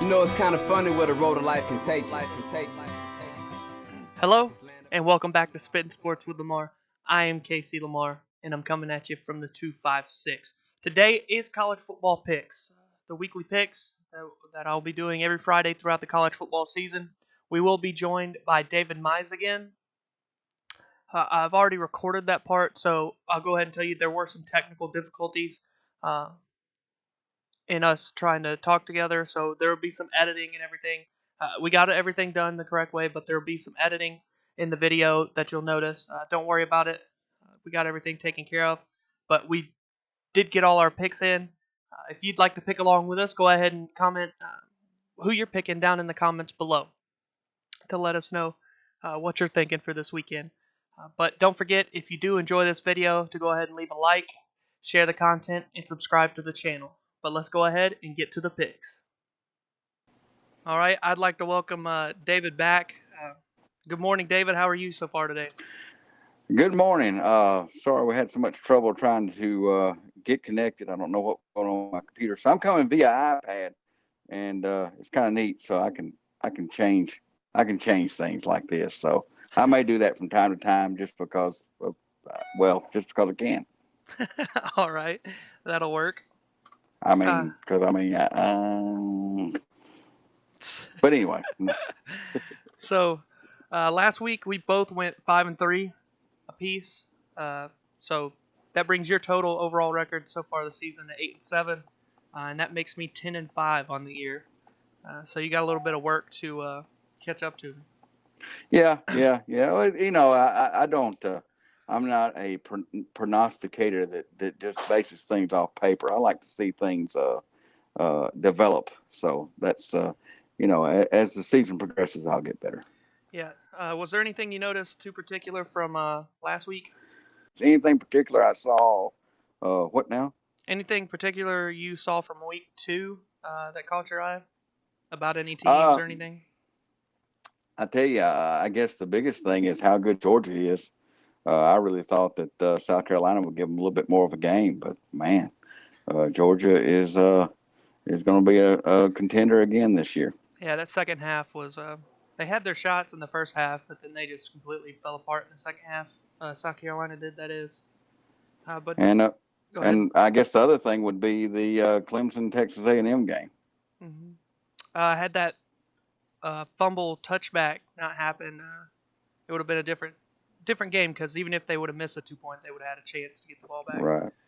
You know, it's kind of funny what a road of life can take. Hello, and welcome back to Spittin Sports with Lamar. I am Casey Lamar, and I'm coming at you from the 256. Today is college football picks, the weekly picks that I'll be doing every Friday throughout the college football season. We will be joined by David Mize again. I've already recorded that part, so I'll go ahead and tell you there were some technical difficulties in us trying to talk together, so there will be some editing and everything. We got everything done the correct way, but there will be some editing in the video that you'll notice. Don't worry about it. We got everything taken care of, but we did get all our picks in. If you'd like to pick along with us, go ahead and comment who you're picking down in the comments below to let us know what you're thinking for this weekend. But don't forget, if you do enjoy this video, to go ahead and leave a like, share the content, and subscribe to the channel. But let's go ahead and get to the picks. All right, I'd like to welcome David back. Good morning, David. How are you so far today? Good morning. Sorry we had so much trouble trying to get connected. I don't know what's going on with my computer. So I'm coming via iPad, and it's kind of neat. So I can change things like this. So I may do that from time to time just because just because I can. All right, that'll work. But anyway. So last week we both went 5-3 apiece. So that brings your total overall record so far this season to 8-7, and that makes me 10-5 on the year. So you got a little bit of work to catch up to. Yeah. Well, you know, I don't. I'm not a prognosticator that just bases things off paper. I like to see things develop. So that's as the season progresses, I'll get better. Yeah. Was there anything you noticed too particular from last week? Anything particular I saw? What now? Anything particular you saw from week 2 that caught your eye about any teams or anything? I tell you, I guess the biggest thing is how good Georgia is. I really thought that South Carolina would give them a little bit more of a game, but man, Georgia is going to be a contender again this year. Yeah, that second half was they had their shots in the first half, but then they just completely fell apart in the second half. South Carolina did, that is. And I guess the other thing would be the Clemson Texas A&M game. Mm-hmm. Had that fumble touchback not happen, it would have been a different game, because even if they would have missed a 2-point, they would have had a chance to get the ball back.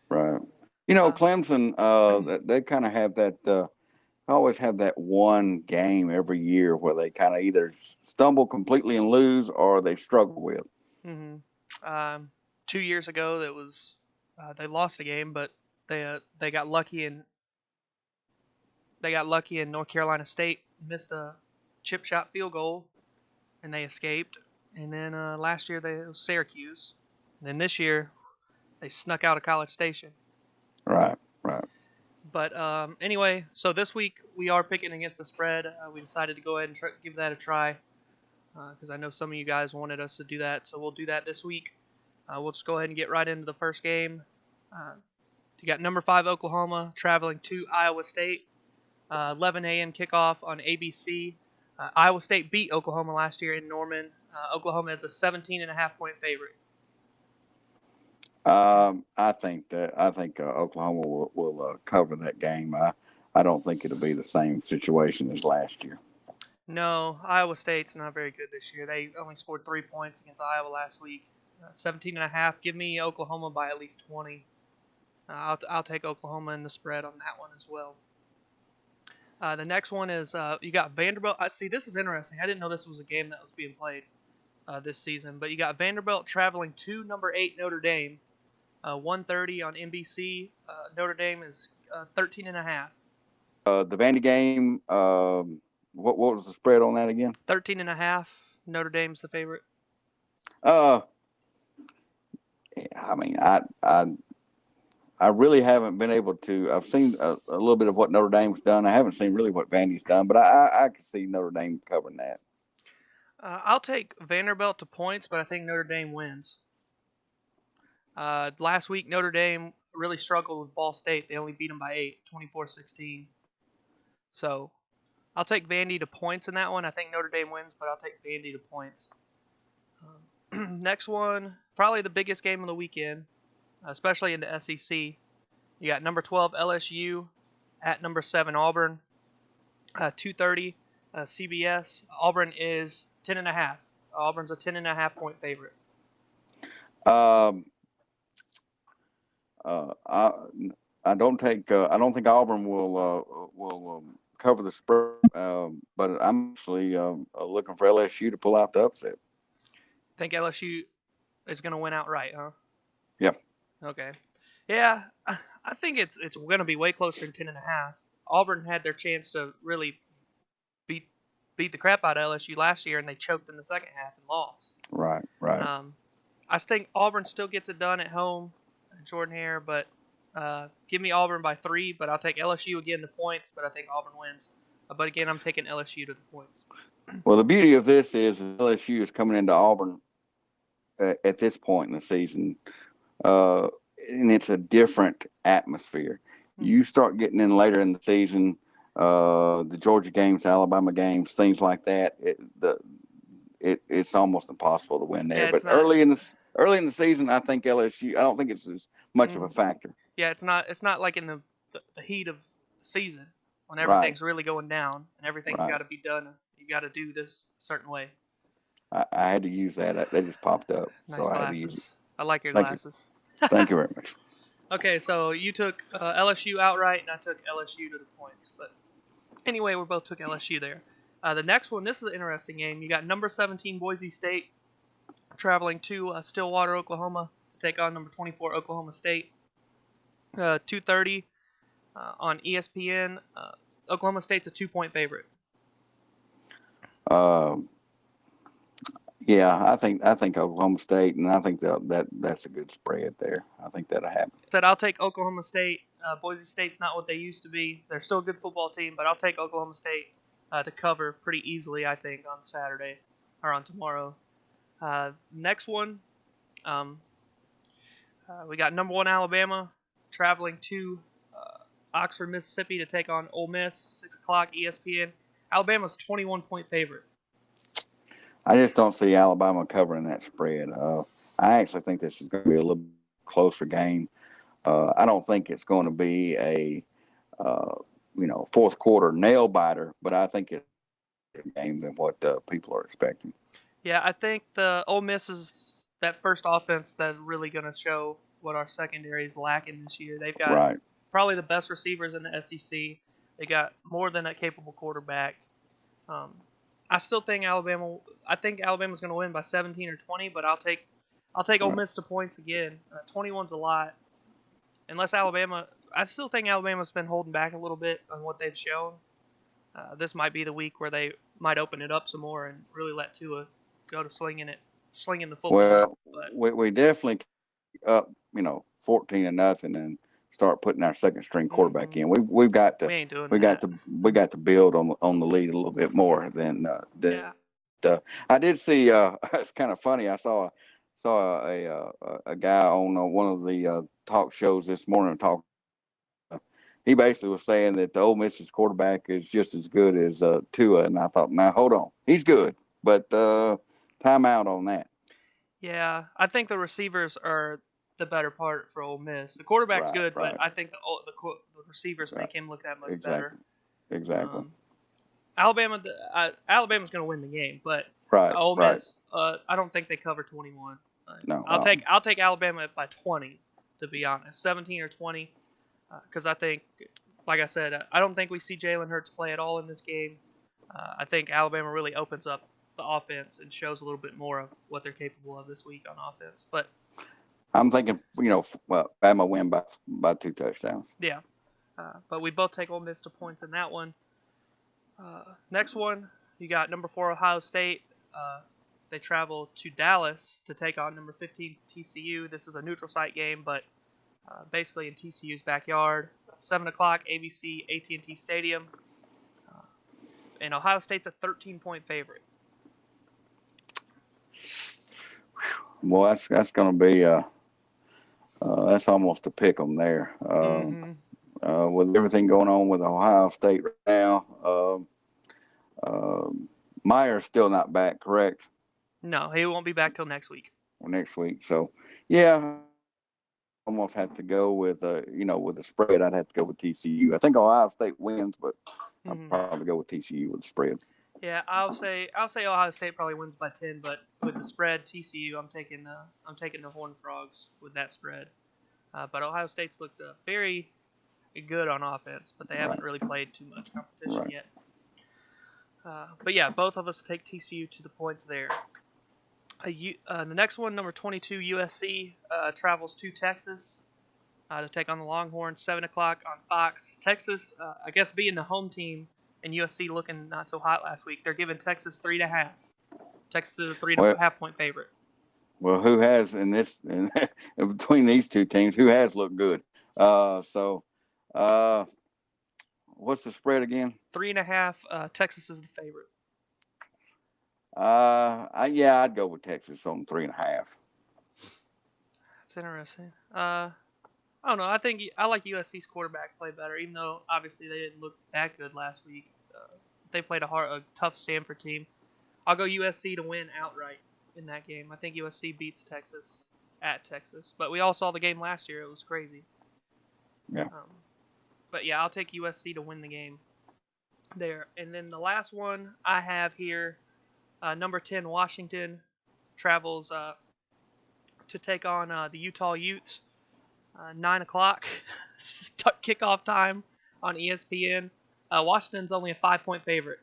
Right. You know, Clemson, they kind of have that. Always have that one game every year where they kind of either stumble completely and lose, or they struggle with. Mm-hmm. 2 years ago, that was they lost a game, but they got lucky and North Carolina State missed a chip shot field goal, and they escaped. And then last year it was Syracuse. And then this year they snuck out of College Station. Right. But anyway, so this week we are picking against the spread. We decided to go ahead and give that a try because I know some of you guys wanted us to do that. So we'll do that this week. We'll just go ahead and get right into the first game. You got number 5 Oklahoma traveling to Iowa State. 11 a.m. kickoff on ABC. Iowa State beat Oklahoma last year in Norman. Oklahoma is a 17.5-point favorite. I think Oklahoma will cover that game. I don't think it'll be the same situation as last year. No, Iowa State's not very good this year. They only scored 3 points against Iowa last week. 17.5. Give me Oklahoma by at least 20. I'll take Oklahoma in the spread on that one as well. The next one is you got Vanderbilt. See, this is interesting. I didn't know this was a game that was being played this season. But you got Vanderbilt traveling to number 8 Notre Dame. 1:30 on NBC. Notre Dame is 13.5. The Vandy game. What was the spread on that again? 13.5. Notre Dame's the favorite. I mean, I really haven't been able to. I've seen a little bit of what Notre Dame's done. I haven't seen really what Vandy's done, but I can see Notre Dame covering that. I'll take Vanderbilt to points, but I think Notre Dame wins. Last week, Notre Dame really struggled with Ball State. They only beat them by 8, 24-16. So I'll take Vandy to points in that one. I think Notre Dame wins, but I'll take Vandy to points. Next one, probably the biggest game of the weekend, especially in the SEC. You got number 12 LSU at number 7 Auburn. 2:30 CBS. Auburn is 10.5. Auburn's a 10.5 point favorite. Um, I don't think Auburn will cover the spread, but I'm actually looking for LSU to pull out the upset. Think LSU is going to win outright, huh? Yeah. Okay. Yeah, I think it's going to be way closer than 10.5. Auburn had their chance to really beat the crap out of LSU last year, and they choked in the second half and lost. Right. I think Auburn still gets it done at home, Jordan Hare, but give me Auburn by 3, but I'll take LSU again to points, but I think Auburn wins. But again, I'm taking LSU to the points. Well, the beauty of this is LSU is coming into Auburn at this point in the season, and it's a different atmosphere. You start getting in later in the season, the Georgia games, Alabama games, things like that. It's almost impossible to win there. Yeah, but early in the season, I think LSU. I don't think it's as much of a factor. Yeah, it's not like in the heat of the season when everything's really going down and everything's got to be done. You got to do this a certain way. I had to use that. They just popped up, Nice so glasses. I had to use it. I like your glasses. Thank you very much. Okay, so you took LSU outright, and I took LSU to the points. But anyway, we both took LSU there. The next one, this is an interesting game. You got number 17 Boise State traveling to Stillwater, Oklahoma, to take on number 24 Oklahoma State. 2:30 on ESPN. Oklahoma State's a 2-point favorite. Yeah, I think Oklahoma State, and I think that's a good spread there. I think that'll happen. Said I'll take Oklahoma State. Boise State's not what they used to be. They're still a good football team, but I'll take Oklahoma State to cover pretty easily, I think, on Saturday or on tomorrow. Next one, we got number 1 Alabama traveling to Oxford, Mississippi to take on Ole Miss. 6 o'clock ESPN. Alabama's 21-point favorite. I just don't see Alabama covering that spread. I actually think this is going to be a little closer game. I don't think it's going to be a fourth quarter nail biter, but I think it's a game than what people are expecting. Yeah, I think the Ole Miss is that first offense that's really going to show what our secondary is lacking this year. They've got probably the best receivers in the SEC. They got more than a capable quarterback. I still think Alabama. I think Alabama's going to win by 17 or 20, but I'll take Ole Miss to points again. 21's a lot. Unless Alabama, I still think Alabama's been holding back a little bit on what they've shown. This might be the week where they might open it up some more and really let Tua go to slinging the football. Well, we definitely up 14-0 and start putting our second string quarterback in. We got to build on the lead a little bit more than I did see. It's kind of funny. I saw a guy on one of the talk shows this morning talk. He basically was saying that the Ole Miss's quarterback is just as good as Tua, and I thought, now hold on, he's good, but time out on that. Yeah, I think the receivers are the better part for Ole Miss. The quarterback's good, but I think the receivers make him look that much better. Exactly. Alabama's going to win the game, but Ole Miss, I don't think they cover 21. No, I'll take Alabama by 20, to be honest, 17 or 20, because I think, like I said, I don't think we see Jalen Hurts play at all in this game. I think Alabama really opens up the offense and shows a little bit more of what they're capable of this week on offense. But I'm thinking, Bama win by 2 touchdowns. Yeah, but we both take Ole Miss to points in that one. Next one, you got number 4 Ohio State. They travel to Dallas to take on number 15 TCU. This is a neutral site game, but basically in TCU's backyard. 7 o'clock ABC AT&T Stadium. And Ohio State's a 13-point favorite. Well, that's going to be that's almost a pick 'em there. 'Em. Mm-hmm. With everything going on with Ohio State right now, I don't know. I don't know if they're going to be able to Meyer's still not back, correct? No, he won't be back till next week. Or next week. So, yeah, almost have to go with with the spread. I'd have to go with TCU. I think Ohio State wins, but I'll probably go with TCU with the spread. Yeah, I'll say Ohio State probably wins by 10, but with the spread, TCU, I'm taking the Horned Frogs with that spread. But Ohio State's looked very good on offense, but they haven't really played too much competition yet. But yeah, both of us take TCU to the points there. The next one, number 22, USC, travels to Texas to take on the Longhorns, 7 o'clock on Fox. Texas, I guess being the home team, and USC looking not so hot last week, they're giving Texas 3.5. Texas is a 3.5 point favorite. Well, who has in between these two teams? Who has looked good? What's the spread again? 3.5. Texas is the favorite. I'd go with Texas on 3.5. That's interesting. I don't know. I like USC's quarterback play better, even though obviously they didn't look that good last week. They played a tough Stanford team. I'll go USC to win outright in that game. I think USC beats Texas at Texas. But we all saw the game last year. It was crazy. Yeah. But yeah, I'll take USC to win the game there. And then the last one I have here, number 10, Washington travels to take on the Utah Utes. 9 o'clock kickoff time on ESPN. Washington's only a 5-point favorite.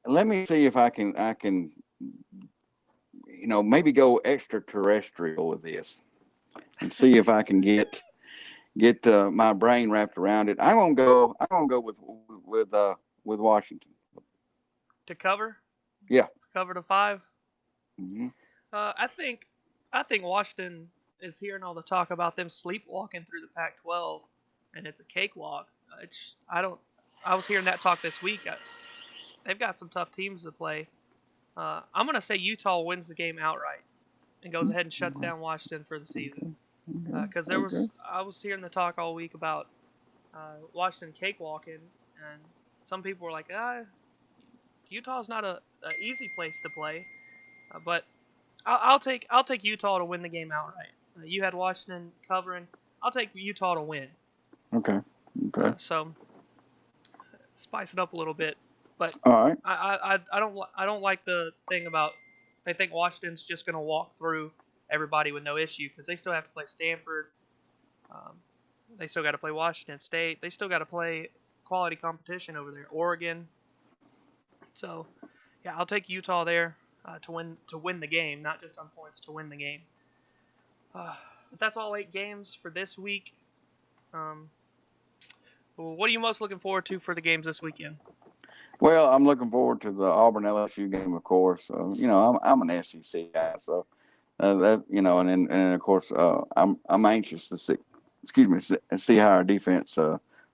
Let me see if I can maybe go extraterrestrial with this and see if I can get my brain wrapped around it. I'm gonna go with Washington To cover. Yeah. Cover to 5. Mm-hmm. I think Washington is hearing all the talk about them sleepwalking through the Pac-12, and it's a cakewalk. I was hearing that talk this week. They've got some tough teams to play. I'm gonna say Utah wins the game outright and goes ahead and shuts down Washington for the season. Because I was hearing the talk all week about Washington cakewalking, and some people were like, Utah's not a easy place to play, but I'll take Utah to win the game outright. You had Washington covering. I'll take Utah to win. Okay. So spice it up a little bit, but all right. I don't like the thing about they think Washington's just gonna walk through everybody with no issue, because they still have to play Stanford. They still got to play Washington State. They still got to play quality competition over there, Oregon. So, yeah, I'll take Utah there to win the game, not just on points, to win the game. But that's all 8 games for this week. What are you most looking forward to for the games this weekend? Well, I'm looking forward to the Auburn LSU game, of course. I'm an SEC guy, so and of course I'm anxious to see how our defense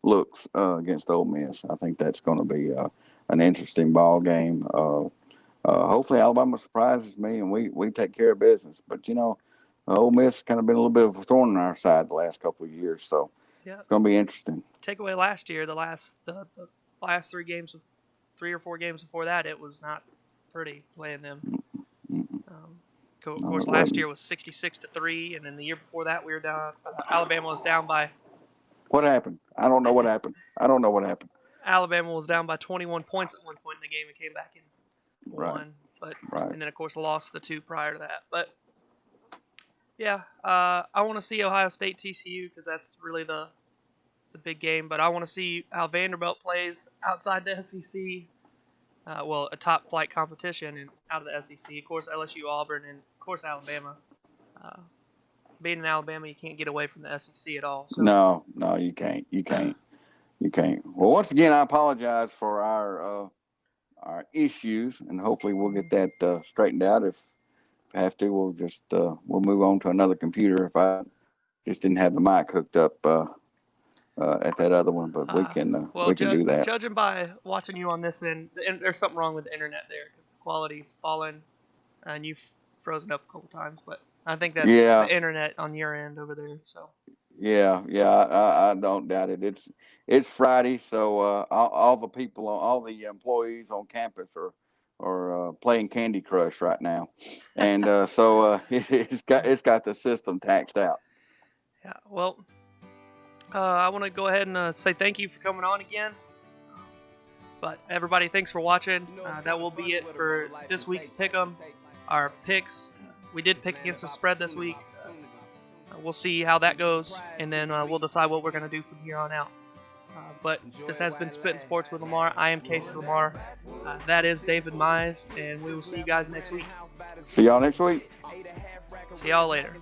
looks against Ole Miss. I think that's going to be an interesting ball game. Hopefully Alabama surprises me and we take care of business. But Ole Miss has kind of been a little bit of a thorn in our side the last couple of years, so it's going to be interesting. Take away last year, the last 3 or 4 games before that, it was not pretty playing them. Of course, last year was 66-3, and then the year before that we were down. Alabama was down by. What happened? I don't know what happened. Alabama was down by 21 points at one point in the game and came back and won. And then of course lost the 2 prior to that. But yeah, I want to see Ohio State TCU because that's really the big game. But I want to see how Vanderbilt plays outside the SEC. A top flight competition and out of the SEC. Of course, LSU, Auburn, and of course Alabama. Being in Alabama, you can't get away from the SEC at all. So. No, you can't. You can't. Well, once again, I apologize for our issues, and hopefully we'll get that straightened out. If I have to, we'll move on to another computer. If I just didn't have the mic hooked up at that other one, but we can do that. Judging by watching you on this end, there's something wrong with the internet there because the quality's fallen, and you've frozen up a couple times. But I think that's the internet on your end over there. So Yeah, yeah, I don't doubt it. It's Friday, so all the people, all the employees on campus are playing Candy Crush right now, and it's got the system taxed out. Yeah. Well, I want to go ahead and say thank you for coming on again. But everybody, thanks for watching. That will be it for this week's Pick'em. Our picks. We did pick against the spread this week. We'll see how that goes, and then we'll decide what we're going to do from here on out. But this has been Spittin' Sports with Lamar. I am Casey Lamar. That is David Mize, and we will see you guys next week. See y'all next week. See y'all later.